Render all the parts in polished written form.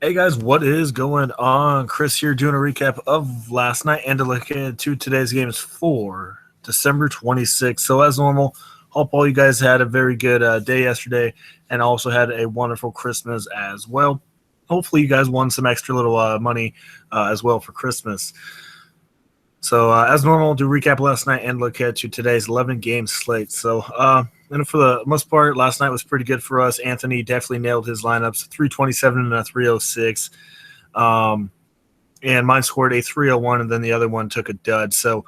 Hey guys, what is going on? Chris here doing a recap of last night and to look into today's games for December 26th. So, as normal, hope all you guys had a very good day yesterday and also had a wonderful Christmas as well. Hopefully, you guys won some extra little money as well for Christmas. So, as normal, do recap last night and look at to today's 11 game slate. So, and for the most part, last night was pretty good for us. Anthony definitely nailed his lineups 327 and a 306. Um, and mine scored a 301, and then the other one took a dud. So,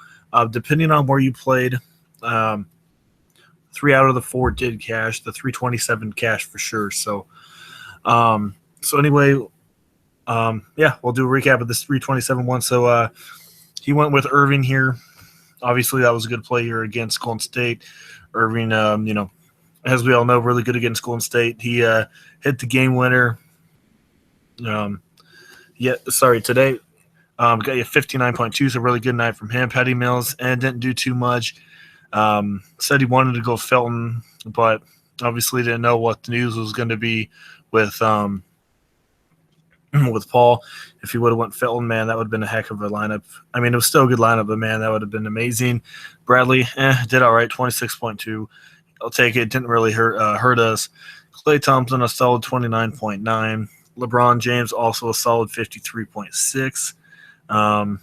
depending on where you played, um, three out of the four did cash. The 327 cash for sure. So anyway, yeah, we'll do a recap of this 327 one. So, he went with Irving here. Obviously, that was a good play here against Golden State. Irving, as we all know, really good against Golden State. He hit the game winner. Today. Got you 59.2, so really good night from him. Patty Mills, and didn't do too much. Said he wanted to go Felton, but obviously didn't know what the news was going to be with with Paul. If he would have went Felton, man, that would have been a heck of a lineup. I mean, it was still a good lineup, but man, that would have been amazing. Bradley, did all right, 26.2. I'll take it. Didn't really hurt us. Klay Thompson, a solid 29.9. LeBron James, also a solid 53.6. Um,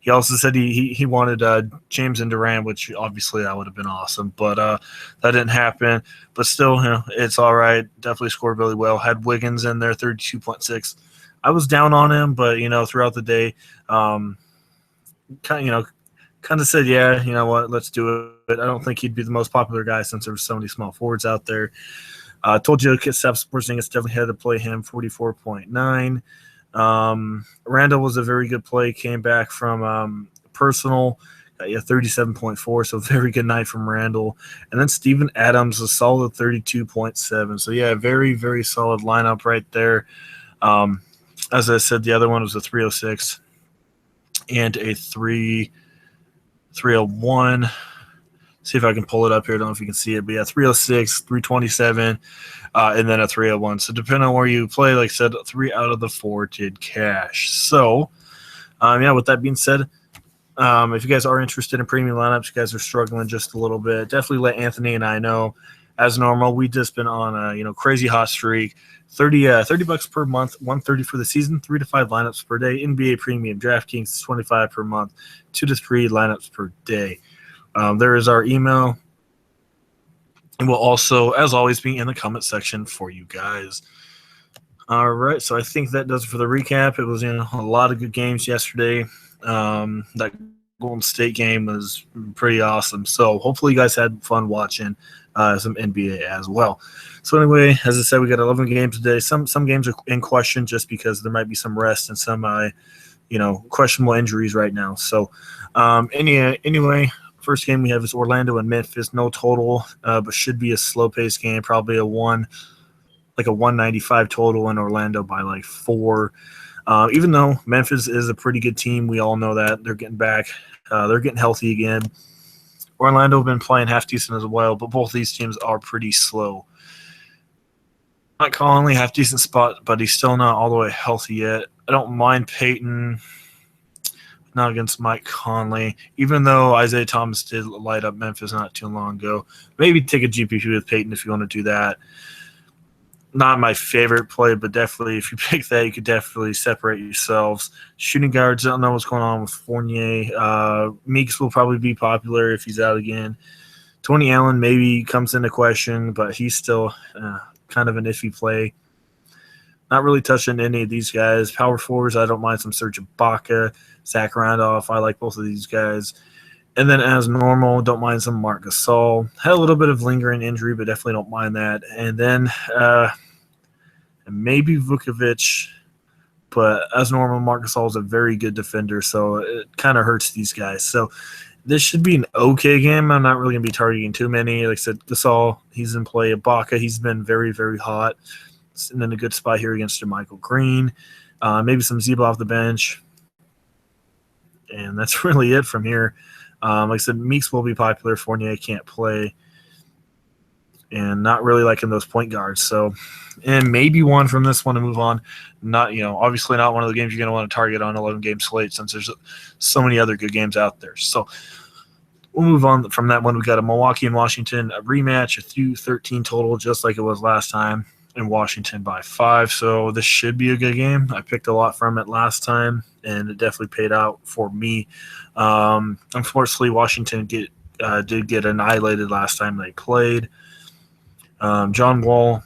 he also said he wanted James and Durant, which obviously that would have been awesome, but that didn't happen. But still, it's all right. Definitely scored really well. Had Wiggins in there, 32.6. I was down on him, but throughout the day, kind of said, yeah, you know what, let's do it. I don't think he'd be the most popular guy since there were so many small forwards out there. Told you Kristaps Porzingis definitely had to play him, 44.9. Randall was a very good play. Came back from personal, 37.4. So very good night from Randall. And then Steven Adams, a solid 32.7. So yeah, very, very solid lineup right there. As I said, the other one was a 306 and a 301. See if I can pull it up here. I don't know if you can see it, but yeah, 306, 327, and then a 301. So depending on where you play, like I said, 3 out of the 4 did cash. So, with that being said, if you guys are interested in premium lineups, you guys are struggling just a little bit, definitely let Anthony and I know. As normal, we've just been on a crazy hot streak. $30 per month, 130 for the season, 3 to 5 lineups per day. NBA Premium, DraftKings, 25 per month, 2 to 3 lineups per day. There is our email, and we'll also, as always, be in the comment section for you guys. All right, so I think that does it for the recap. It was a lot of good games yesterday. That Golden State game was pretty awesome. So hopefully you guys had fun watching some NBA as well. So anyway, as I said, we got 11 games today. Some games are in question just because there might be some rest and some questionable injuries right now. So anyway. First game we have is Orlando and Memphis. No total, but should be a slow-paced game. Probably a 195 total, in Orlando by like 4. Even though Memphis is a pretty good team, we all know that. They're getting back. They're getting healthy again. Orlando have been playing half decent as well, but both these teams are pretty slow. Mike Conley, half decent spot, but he's still not all the way healthy yet. I don't mind Peyton. Not against Mike Conley, even though Isaiah Thomas did light up Memphis not too long ago. Maybe take a GPP with Peyton if you want to do that. Not my favorite play, but definitely if you pick that, you could definitely separate yourselves. Shooting guards, I don't know what's going on with Fournier. Meeks will probably be popular if he's out again. Tony Allen maybe comes into question, but he's still kind of an iffy play. Not really touching any of these guys. Power forwards, I don't mind some Serge Ibaka, Zach Randolph. I like both of these guys. And then as normal, don't mind some Marc Gasol. Had a little bit of lingering injury, but definitely don't mind that. And then maybe Vukovic, but as normal, Marc Gasol is a very good defender, so it kind of hurts these guys. So this should be an okay game. I'm not really going to be targeting too many. Like I said, Gasol, he's in play. Ibaka, he's been very, very hot. And then a good spot here against Michael Green. Maybe some Zeba off the bench. And that's really it from here. Like I said, Meeks will be popular. Fournier can't play. and not really liking those point guards. So, and maybe one from this one to move on. Not, obviously not one of the games you're going to want to target on 11-game slate since there's so many other good games out there. So we'll move on from that one. We got a Milwaukee and Washington, a rematch, a 2-13 total, just like it was last time, in Washington by 5. So this should be a good game. I picked a lot from it last time, and it definitely paid out for me. Unfortunately, Washington did get annihilated last time they played. John Wall,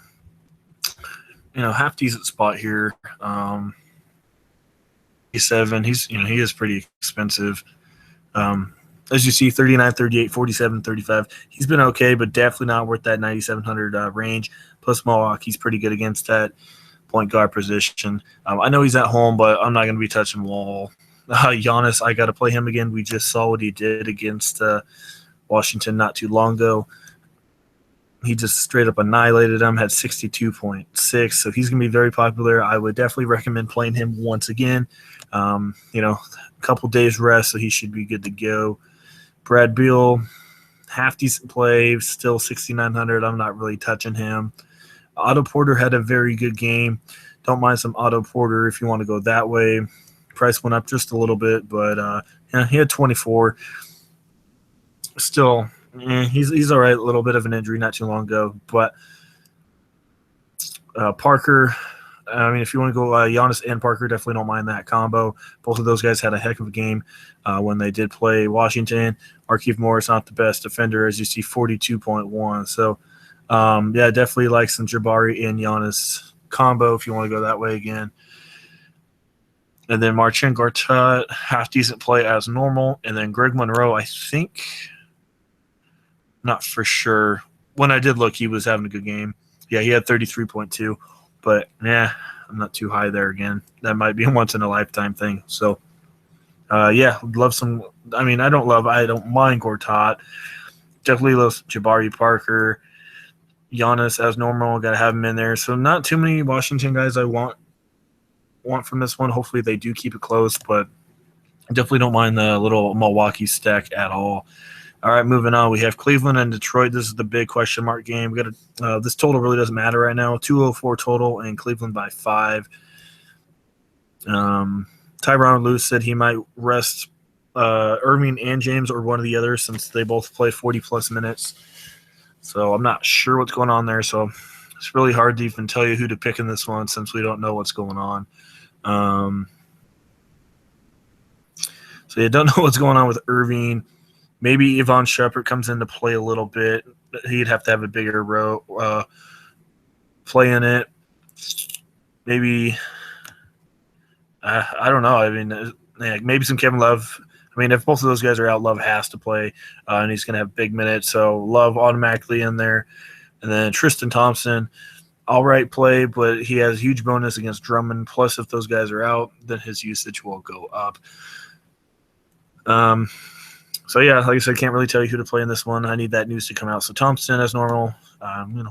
half decent spot here. 7. He is pretty expensive. As you see, 39, 38, 47, 35. He's been okay, but definitely not worth that 9,700 range. Plus, Milwaukee's pretty good against that point guard position. I know he's at home, but I'm not going to be touching Wall. Giannis, I got to play him again. We just saw what he did against Washington not too long ago. He just straight up annihilated him, had 62.6. So he's going to be very popular. I would definitely recommend playing him once again. A couple days rest, so he should be good to go. Brad Beal, half decent play, still 6,900. I'm not really touching him. Otto Porter had a very good game. Don't mind some Otto Porter if you want to go that way. Price went up just a little bit, but he had 24. Still, he's all right. A little bit of an injury not too long ago, but Parker. If you want to go Giannis and Parker, definitely don't mind that combo. Both of those guys had a heck of a game when they did play Washington. Markieff Morris, not the best defender, as you see, 42.1. So, definitely like some Jabari and Giannis combo if you want to go that way again. And then Marcin Gortat, half-decent play as normal. And then Greg Monroe, I think, not for sure. When I did look, he was having a good game. Yeah, he had 33.2. But, I'm not too high there again. That might be a once-in-a-lifetime thing. So, love some – I don't mind Gortat. Definitely love Jabari Parker. Giannis, as normal, got to have him in there. So, not too many Washington guys I want from this one. Hopefully, they do keep it close. But I definitely don't mind the little Milwaukee stack at all. All right, moving on. We have Cleveland and Detroit. This is the big question mark game. We got this total really doesn't matter right now. 204 total, and Cleveland by 5. Tyronn Lue said he might rest Irving and James or one of the others since they both played 40-plus minutes. So I'm not sure what's going on there. So it's really hard to even tell you who to pick in this one since we don't know what's going on. Don't know what's going on with Irving. Maybe Yvonne Shepard comes into play a little bit. He'd have to have a bigger play in it. Maybe I don't know. Maybe some Kevin Love. If both of those guys are out, Love has to play, and he's going to have big minutes. So Love automatically in there. And then Tristan Thompson, all right play, but he has huge bonus against Drummond. Plus, if those guys are out, then his usage will go up. Like I said, can't really tell you who to play in this one. I need that news to come out. So Thompson, as normal,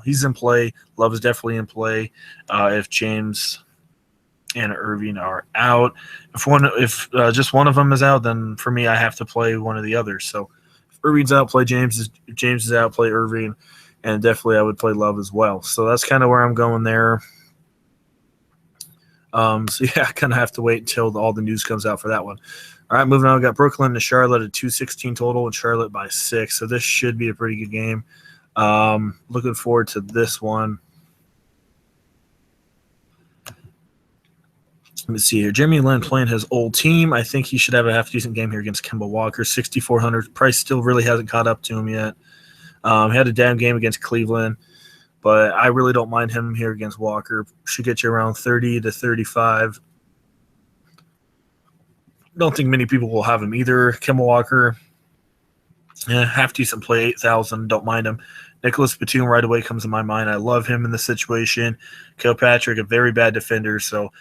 he's in play. Love is definitely in play. If James and Irving are out, if just one of them is out, then for me, I have to play one of the others. So if Irving's out, play James. If James is out, play Irving, and definitely I would play Love as well. So that's kind of where I'm going there. I kind of have to wait until all the news comes out for that one. All right, moving on. We got Brooklyn to Charlotte at 216 total, and Charlotte by 6. So this should be a pretty good game. Looking forward to this one. Let me see here. Jimmy Lin playing his old team. I think he should have a half-decent game here against Kemba Walker. 6,400. Price still really hasn't caught up to him yet. He had a damn game against Cleveland, but I really don't mind him here against Walker. Should get you around 30 to 35. Don't think many people will have him either. Kemba Walker, half-decent play, 8,000. Don't mind him. Nicholas Batum right away comes to my mind. I love him in this situation. Kilpatrick, a very bad defender, so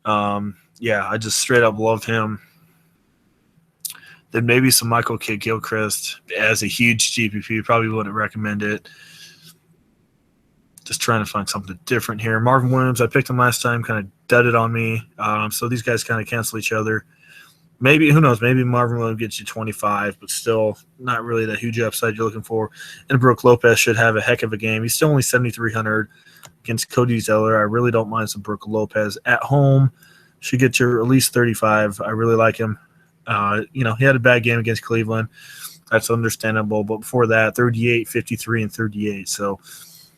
I just straight up love him. Then maybe some Michael Kidd-Gilchrist as a huge GPP. Probably wouldn't recommend it. Just trying to find something different here. Marvin Williams, I picked him last time, kind of dudded on me. So these guys kind of cancel each other. Maybe, who knows? Maybe Marvin Williams gets you 25, but still not really the huge upside you're looking for. And Brooke Lopez should have a heck of a game. He's still only 7,300 against Cody Zeller. I really don't mind some Brooke Lopez at home. Should get you at least 35. I really like him. He had a bad game against Cleveland. That's understandable. But before that, 38, 53, and 38. So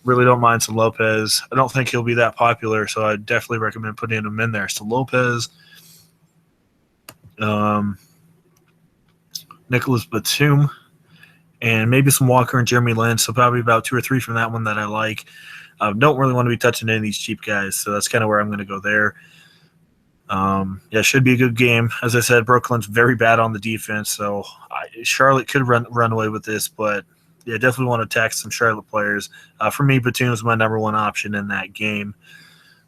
really don't mind some Lopez. I don't think he'll be that popular, so I definitely recommend putting him in there. So Lopez, Nicholas Batum, and maybe some Walker and Jeremy Lin. So probably about 2 or 3 from that one that I like. Don't really want to be touching any of these cheap guys, so that's kind of where I'm going to go there. Should be a good game. As I said, Brooklyn's very bad on the defense, so Charlotte could run away with this, but yeah, definitely want to attack some Charlotte players. For me, Batum is my number one option in that game.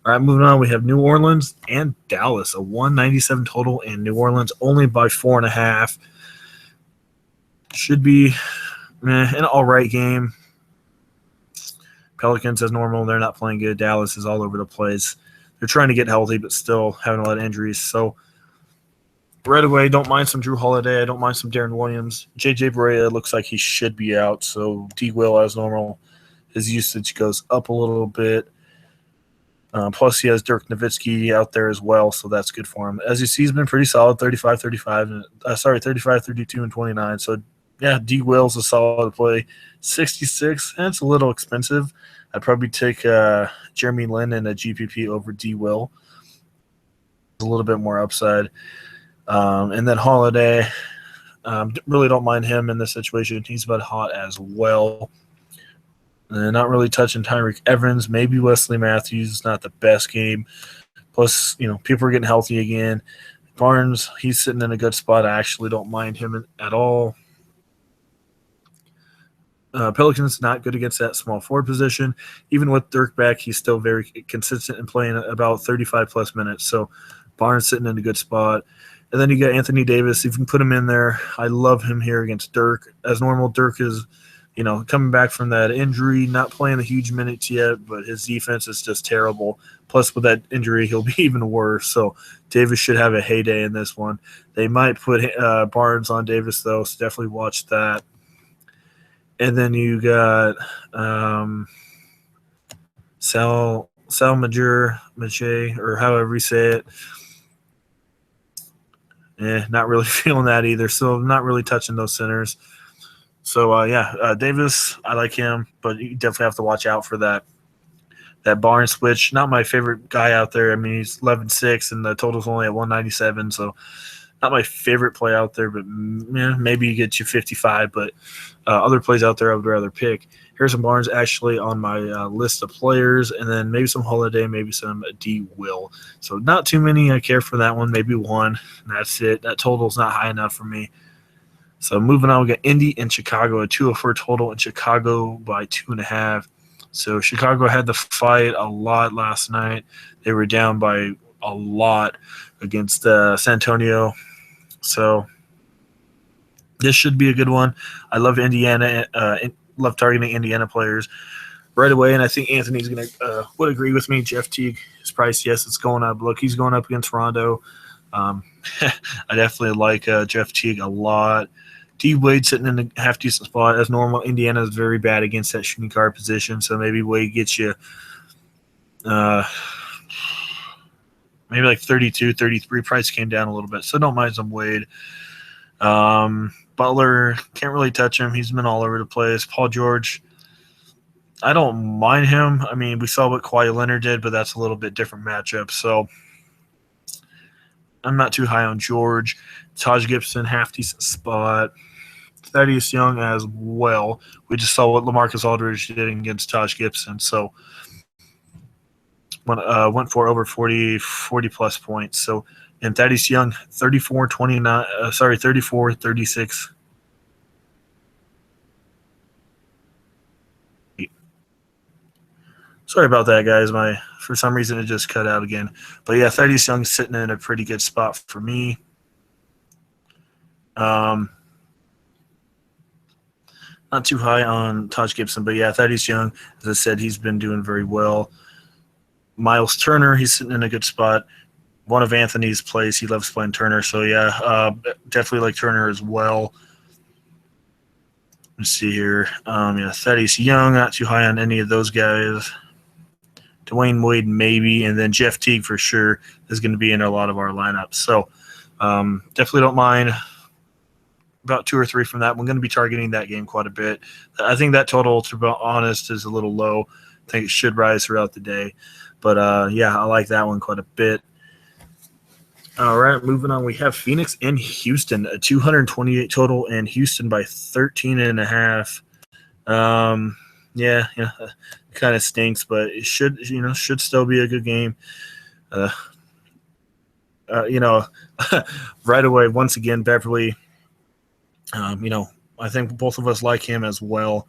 All right, moving on, we have New Orleans and Dallas, a 197 total, and New Orleans only by 4.5. Should be an all right game. Pelicans, as normal, they're not playing good. Dallas is all over the place. They're trying to get healthy, but still having a lot of injuries. So right away, don't mind some Drew Holiday. I don't mind some Darren Williams. J.J. Barea looks like he should be out, so D. Will, as normal, his usage goes up a little bit. Plus, he has Dirk Nowitzki out there as well, so that's good for him. As you see, he's been pretty solid, 35, 32, and 29. So, yeah, D. Will's a solid play. 66, and it's a little expensive. I'd probably take Jeremy Lin in a GPP over D. Will. A little bit more upside. And then Holiday, really don't mind him in this situation. He's about hot as well. Not really touching Tyreek Evans. Maybe Wesley Matthews. Not the best game. Plus, people are getting healthy again. Barnes, he's sitting in a good spot. I actually don't mind him at all. Pelicans not good against that small forward position. Even with Dirk back, he's still very consistent in playing about 35-plus minutes. So Barnes sitting in a good spot. And then you got Anthony Davis. If you can put him in there, I love him here against Dirk. As normal, Dirk is coming back from that injury, not playing the huge minutes yet, but his defense is just terrible. Plus, with that injury, he'll be even worse. So Davis should have a heyday in this one. They might put Barnes on Davis, though, so definitely watch that. And then you got Sal Maje, or however you say it. Not really feeling that either. So not really touching those centers. So, Davis, I like him, but you definitely have to watch out for that Barnes switch. Not my favorite guy out there. I mean, he's 11-6, and the total's only at 197, so not my favorite play out there, but maybe you get you 55, but other plays out there I would rather pick. Harrison Barnes actually on my list of players, and then maybe some Holiday, maybe some D. Will. So not too many I care for that one, maybe one, and that's it. That total's not high enough for me. So moving on, we got Indy and Chicago, a 204 total in Chicago by 2.5. So Chicago had to fight a lot last night. They were down by a lot against San Antonio. So this should be a good one. I love Indiana. Love targeting Indiana players right away, and I think Anthony's going to would agree with me. Jeff Teague, his price, yes, it's going up. Look, he's going up against Rondo. I definitely like Jeff Teague a lot. D. Wade sitting in a half-decent spot. As normal, Indiana is very bad against that shooting guard position, so maybe Wade gets you maybe like 32, 33. Price came down a little bit, so don't mind some Wade. Butler, can't really touch him. He's been all over the place. Paul George, I don't mind him. I mean, we saw what Kawhi Leonard did, but that's a little bit different matchup, so I'm not too high on George. Taj Gibson, half-decent spot. Thaddeus Young as well. We just saw what LaMarcus Aldridge did against Taj Gibson. So went for over 40-plus points. So, and Thaddeus Young, 34-36. Sorry about that, guys. For some reason, it just cut out again. But, yeah, Thaddeus Young's sitting in a pretty good spot for me. Not too high on Taj Gibson, but, yeah, Thaddeus Young, as I said, he's been doing very well. Miles Turner, he's sitting in a good spot. one of Anthony's plays. He loves playing Turner, so yeah, definitely like Turner as well. Let's see here. Thaddeus Young, not too high on any of those guys. Dwayne Wade, maybe, and then Jeff Teague for sure is going to be in a lot of our lineups. So definitely don't mind about 2 or 3 from that. We're going to be targeting that game quite a bit. I think that total, to be honest, is a little low. I think it should rise throughout the day. But, yeah, I like that one quite a bit. All right, moving on. We have Phoenix and Houston, a 228 total, and Houston by 13.5. Yeah, kind of stinks, but it should still be a good game. Right away, once again, Beverly. I think both of us like him as well.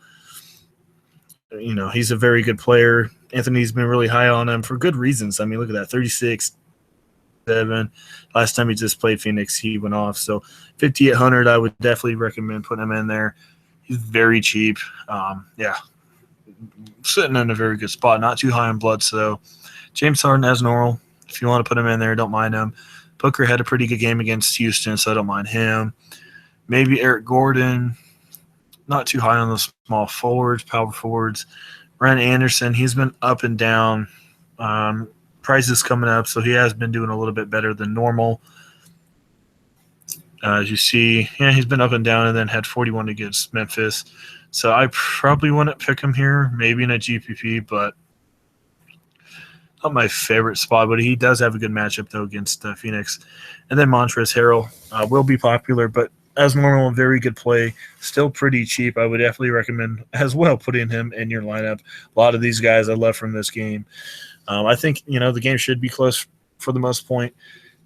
He's a very good player. Anthony's been really high on him for good reasons. I mean, look at that, 36. 7. Last time he just played Phoenix, he went off. So 5,800, I would definitely recommend putting him in there. He's very cheap. Yeah, sitting in a very good spot. Not too high in blood. So James Harden as normal. If you want to put him in there, don't mind him. Booker had a pretty good game against Houston, so I don't mind him. Maybe Eric Gordon. Not too high on the small forwards, power forwards. Ryan Anderson, he's been up and down. Prices coming up, so he has been doing a little bit better than normal. As you see, he's been up and down and then had 41 against Memphis. So I probably wouldn't pick him here, maybe in a GPP, but not my favorite spot. But he does have a good matchup, though, against Phoenix. And then Montrezl Harrell will be popular, but as normal, very good play. Still pretty cheap. I would definitely recommend as well putting him in your lineup. A lot of these guys I love from this game. I think, the game should be close for the most point.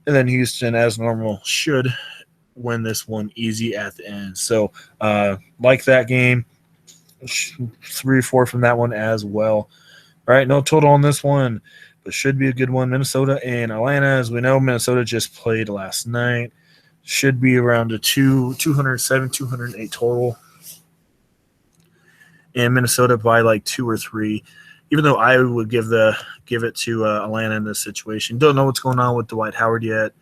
And then Houston, as normal, should win this one easy at the end. So, like that game, 3 or 4 from that one as well. All right, no total on this one, but should be a good one. Minnesota and Atlanta, as we know, Minnesota just played last night. Should be around a 207, 208 total. And Minnesota by like 2 or 3. Even though I would give it to Atlanta in this situation. Don't know what's going on with Dwight Howard yet.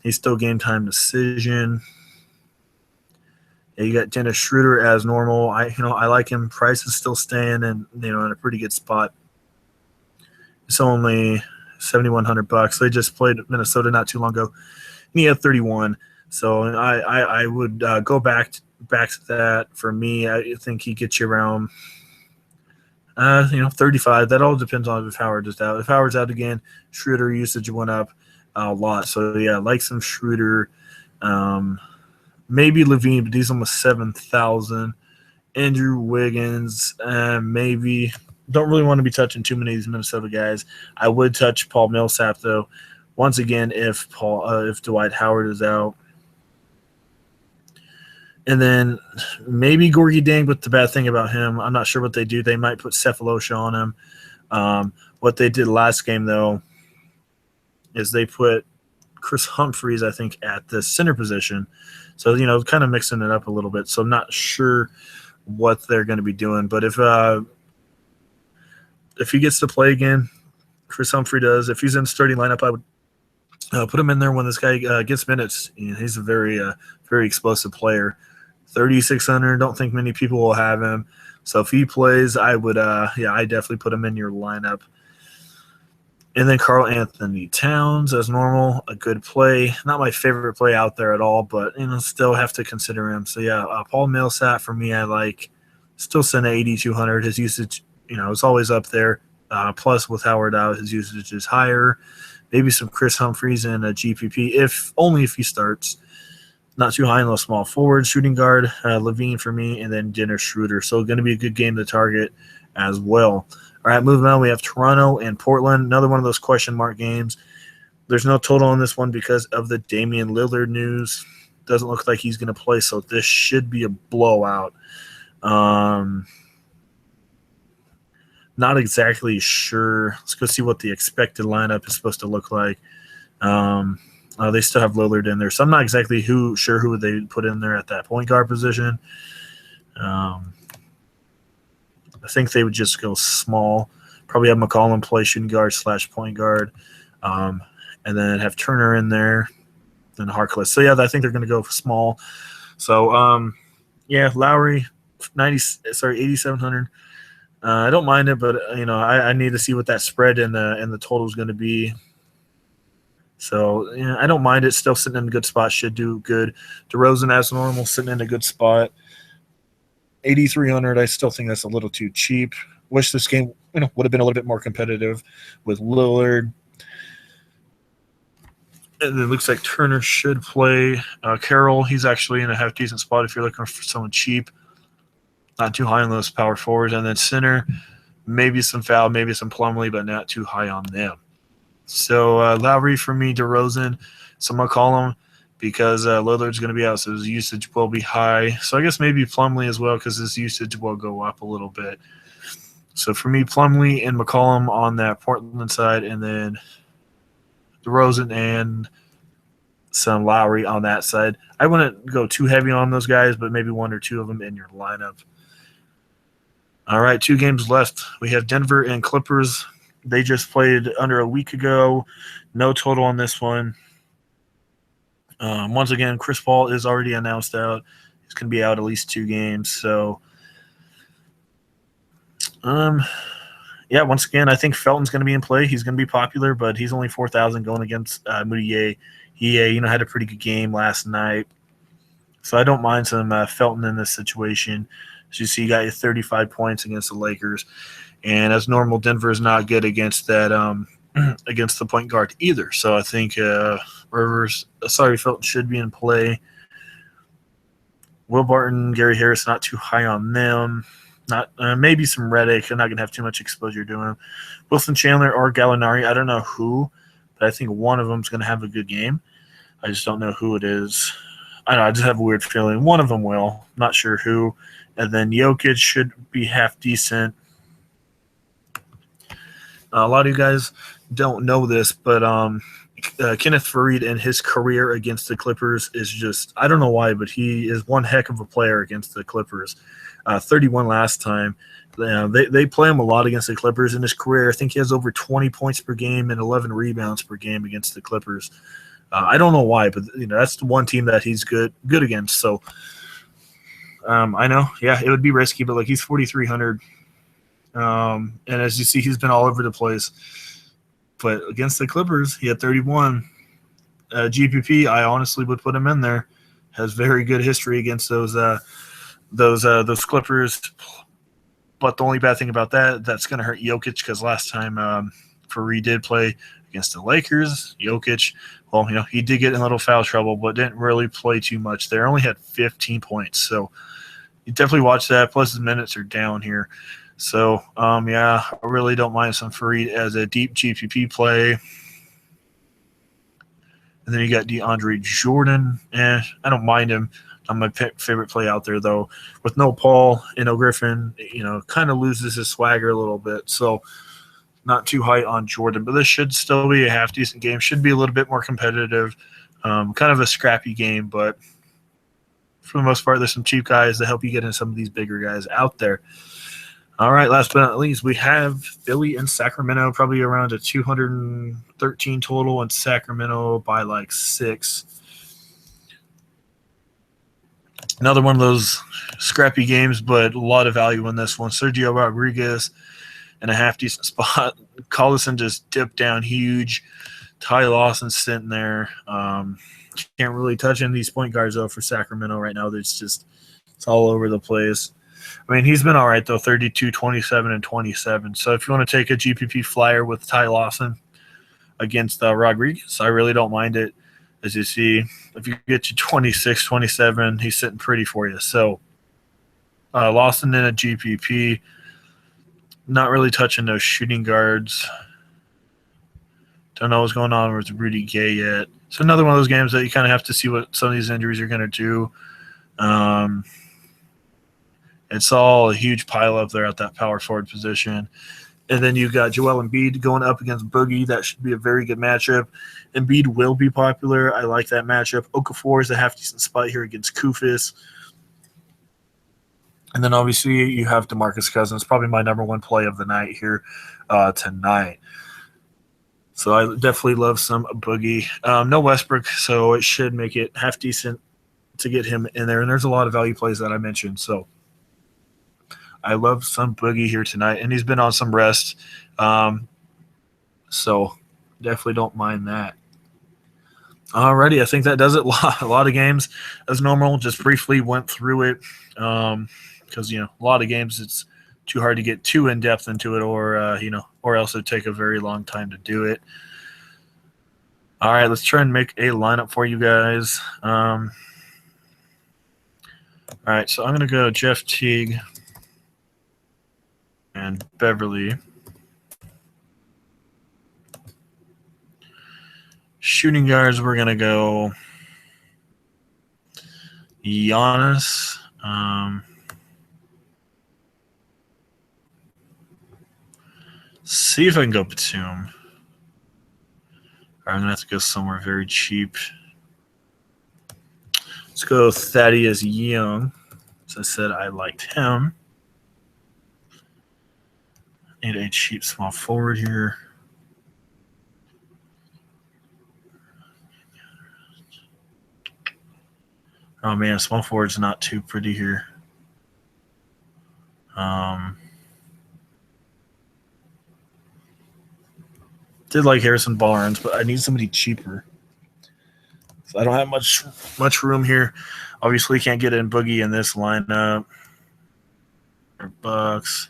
He's still game time decision. Yeah, you got Dennis Schroeder as normal. I like him. Price is still staying in a pretty good spot. It's only $7,100. They just played Minnesota not too long ago, and he had 31. So I would go back to that. For me, I think he gets you around 35. That all depends on if Howard is out. If Howard's out again, Schroeder usage went up a lot. So yeah, like some Schroeder, maybe Levine, but he's almost 7,000. Andrew Wiggins, maybe. Don't really want to be touching too many of these Minnesota guys. I would touch Paul Millsap though. Once again, if Dwight Howard is out. And then maybe Gorgie Dang, but the bad thing about him, I'm not sure what they do. They might put Cephalosha on him. What they did last game, though, is they put Chris Humphreys, I think, at the center position. So, kind of mixing it up a little bit. So I'm not sure what they're going to be doing. But if he gets to play again, Chris Humphrey does. If he's in the starting lineup, I would put him in there when this guy gets minutes. He's a very, very explosive player. 3,600. Don't think many people will have him. So if he plays, I would, I definitely put him in your lineup. And then Karl Anthony Towns, as normal, a good play. Not my favorite play out there at all, but still have to consider him. So yeah, Paul Millsap for me, I like. Still send 8,200. His usage, is always up there. Plus with Howard out, his usage is higher. Maybe some Chris Humphreys in a GPP, only if he starts. Not too high in the small forward, shooting guard, Levine for me, and then Dennis Schroeder. So going to be a good game to target as well. All right, moving on, we have Toronto and Portland. Another one of those question mark games. There's no total on this one because of the Damian Lillard news. Doesn't look like he's going to play, so this should be a blowout. Not exactly sure. Let's go see what the expected lineup is supposed to look like. They still have Lillard in there, so I'm not exactly sure who they put in there at that point guard position. I think they would just go small. Probably have McCollum play shooting guard / point guard. and then have Turner in there and Harkless. So, yeah, I think they're going to go small. So, yeah, Lowry, 8,700. I don't mind it, but I need to see what that spread and the total is going to be. So yeah, I don't mind it. Still sitting in a good spot, should do good. DeRozan as normal, sitting in a good spot. 8,300. I still think that's a little too cheap. Wish this game would have been a little bit more competitive with Lillard. And it looks like Turner should play. Carroll, he's actually in a half decent spot if you're looking for someone cheap. Not too high on those power forwards. And then center, maybe some Foul, maybe some Plumlee, but not too high on them. So Lowry for me, DeRozan, some McCollum because Lillard's going to be out, so his usage will be high. So I guess maybe Plumlee as well because his usage will go up a little bit. So for me, Plumlee and McCollum on that Portland side, and then DeRozan and some Lowry on that side. I wouldn't go too heavy on those guys, but maybe one or two of them in your lineup. All right, 2 games left. We have Denver and Clippers. They just played under a week ago. No total on this one. Once again, Chris Paul is already announced out. He's going to be out at least 2 games. So, yeah, once again, I think Felton's going to be in play. He's going to be popular, but he's only 4,000 going against Mudiay. He, had a pretty good game last night. So I don't mind some Felton in this situation. As you see, he got 35 points against the Lakers. And as normal, Denver is not good against that against the point guard either. So I think Felton should be in play. Will Barton, Gary Harris, not too high on them. Not maybe some Redick. I'm not going to have too much exposure to him. Wilson Chandler or Gallinari, I don't know who, but I think one of them is going to have a good game. I just don't know who it is. I just have a weird feeling. One of them will. Not sure who. And then Jokic should be half decent. A lot of you guys don't know this, but Kenneth Faried in his career against the Clippers is just, I don't know why, but he is one heck of a player against the Clippers. 31 last time. They play him a lot against the Clippers in his career. I think he has over 20 points per game and 11 rebounds per game against the Clippers. I don't know why, but that's the one team that he's good against. So I know, yeah, it would be risky, but he's 4,300. And as you see, he's been all over the place. But against the Clippers, he had 31. GPP, I honestly would put him in there. Has very good history against those Clippers. But the only bad thing about that's going to hurt Jokic because last time Faried did play against the Lakers, Jokic, well, he did get in a little foul trouble, but didn't really play too much there. Only had 15 points. So you definitely watch that. Plus his minutes are down here. So, yeah, I really don't mind some Faried as a deep GPP play. And then you got DeAndre Jordan. I don't mind him. I'm my favorite play out there, though. With no Paul and no Griffin, kind of loses his swagger a little bit. So, not too high on Jordan. But this should still be a half-decent game. Should be a little bit more competitive. Kind of a scrappy game, but for the most part, there's some cheap guys that help you get in some of these bigger guys out there. All right, last but not least, we have Philly and Sacramento, probably around a 213 total, and Sacramento by 6. Another one of those scrappy games, but a lot of value in this one. Sergio Rodriguez in a half-decent spot. Collison just dipped down huge. Ty Lawson sitting there. Can't really touch any of these point guards, though, for Sacramento right now. It's all over the place. I mean, he's been all right, though, 32, 27, and 27. So if you want to take a GPP flyer with Ty Lawson against Rodriguez, I really don't mind it. As you see, if you get to 26, 27, he's sitting pretty for you. So Lawson in a GPP, not really touching those shooting guards. Don't know what's going on with Rudy Gay yet. So another one of those games that you kind of have to see what some of these injuries are going to do. It's all a huge pile up there at that power forward position. And then you've got Joel Embiid going up against Boogie. That should be a very good matchup. Embiid will be popular. I like that matchup. Okafor is a half-decent spot here against Kufis. And then obviously you have DeMarcus Cousins, probably my number one play of the night here tonight. So I definitely love some Boogie. No Westbrook, so it should make it half decent to get him in there. And there's a lot of value plays that I mentioned. So I love some Boogie here tonight. And he's been on some rest. So definitely don't mind that. Alrighty, I think that does it. A lot of games as normal. Just briefly went through it because a lot of games it's too hard to get too in depth into it, or else it'd take a very long time to do it. All right, let's try and make a lineup for you guys. All right, so I'm gonna go Jeff Teague and Beverly. Shooting guards, we're going to go Giannis. See if I can go Batum. I'm going to have to go somewhere very cheap. Let's go Thaddeus Young. As I said, I liked him. Need a cheap small forward here. Oh man, small forward's not too pretty here. Did like Harrison Barnes, but I need somebody cheaper. So I don't have much room here. Obviously, can't get in Boogie in this lineup. Bucks.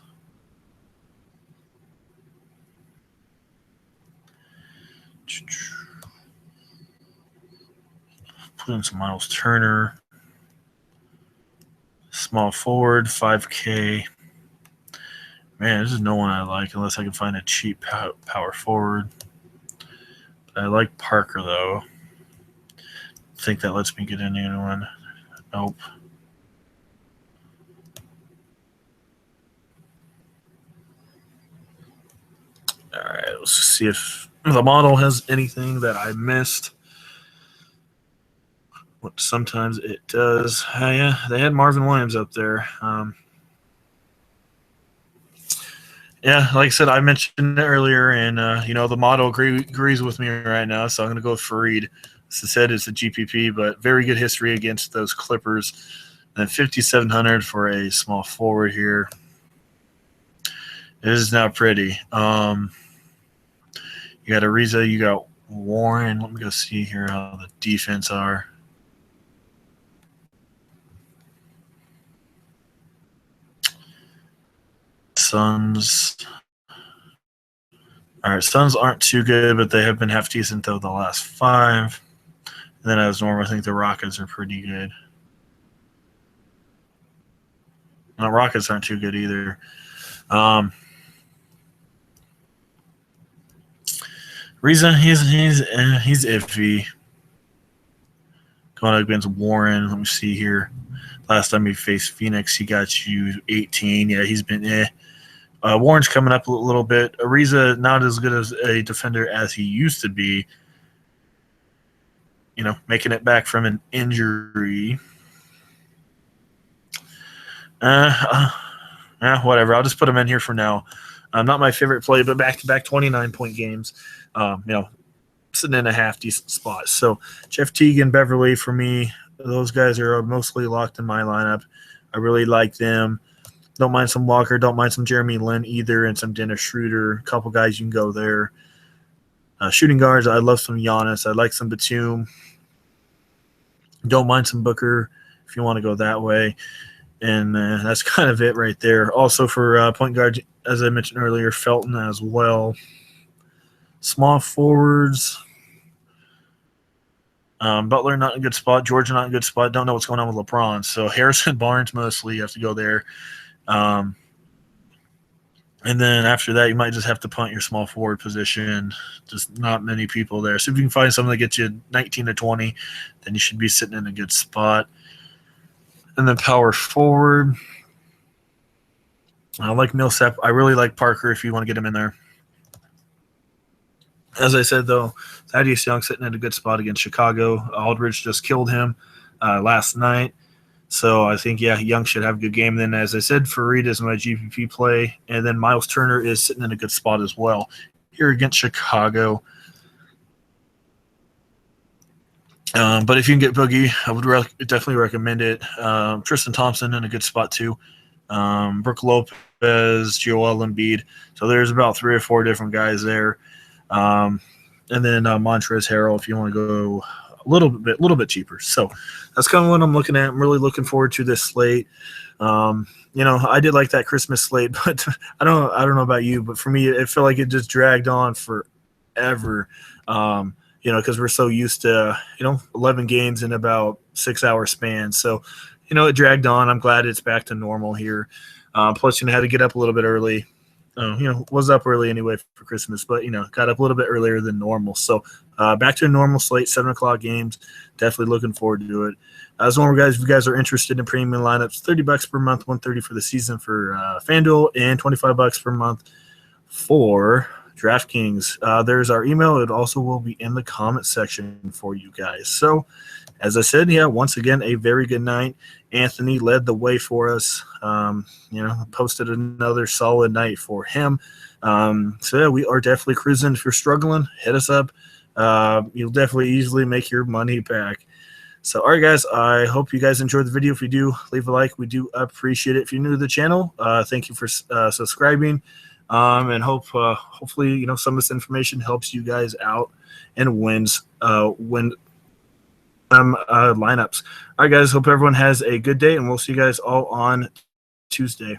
Put in some Miles Turner. Small forward, 5K. Man, this is no one I like unless I can find a cheap power forward. But I like Parker, though. I think that lets me get in anyone. Nope. All right, let's see if the model has anything that I missed. What sometimes it does. Yeah, they had Marvin Williams up there. Yeah, like I said, I mentioned it earlier, and the model agrees with me right now, so I'm going to go with Fareed. As I said, it's a GPP, but very good history against those Clippers. And then 5,700 for a small forward here. It is not pretty. You got Ariza, you got Warren. Let me go see here how the defense are. Suns. All right, Suns aren't too good, but they have been half decent though the last 5. And then as normal, I think the Rockets are pretty good. No, Rockets aren't too good either. Reason he's iffy. Going up against Warren. Let me see here. Last time he faced Phoenix, he got you 18. Yeah, he's been Warren's coming up a little bit. Ariza not as good as a defender as he used to be. Making it back from an injury. Whatever. I'll just put him in here for now. Not my favorite play, but back-to-back 29-point games. Sitting in a half decent spot. So Jeff Teague and Beverly for me. Those guys are mostly locked in my lineup. I really like them. Don't mind some Walker. Don't mind some Jeremy Lin either, and some Dennis Schroeder. A couple guys you can go there. Shooting guards, I love some Giannis. I like some Batum. Don't mind some Booker if you want to go that way. And that's kind of it right there. Also for point guard, as I mentioned earlier, Felton as well. Small forwards. Butler not in a good spot. Georgia not in a good spot. Don't know what's going on with LeBron. So Harrison Barnes mostly you have to go there. And then after that, you might just have to punt your small forward position. Just not many people there. So if you can find someone that gets you 19 to 20, then you should be sitting in a good spot. And then power forward. I like Millsap. I really like Parker if you want to get him in there. As I said, though, Thaddeus Young sitting in a good spot against Chicago. Aldridge just killed him last night. So I think, Young should have a good game. And then, as I said, Fareed is my GPP play. And then Miles Turner is sitting in a good spot as well here against Chicago. But if you can get Boogie, I would definitely recommend it. Tristan Thompson in a good spot too. Brooke Lopez, Joel Embiid. So there's about 3 or 4 different guys there. Um, and then Montrezl Harrell if you want to go a little bit cheaper. So that's kind of what I'm looking at. I'm really looking forward to this slate. I did like that Christmas slate, but I don't know about you, but for me, it felt like it just dragged on forever. Because we're so used to 11 games in about 6 hour span. So, it dragged on. I'm glad it's back to normal here. Plus, had to get up a little bit early. Was up early anyway for Christmas, but got up a little bit earlier than normal. So back to a normal slate, 7 o'clock games. Definitely looking forward to it. As one guys, if you guys are interested in premium lineups, $30 per month, $130 for the season for FanDuel, and $25 per month for DraftKings. There's our email. It also will be in the comment section for you guys. So, as I said, once again, a very good night. Anthony led the way for us. Posted another solid night for him. We are definitely cruising. If you're struggling, hit us up. You'll definitely easily make your money back. So, all right, guys, I hope you guys enjoyed the video. If you do, leave a like. We do appreciate it. If you're new to the channel, thank you for subscribing. And hopefully, some of this information helps you guys out and wins lineups. All right, guys, hope everyone has a good day, and we'll see you guys all on Tuesday.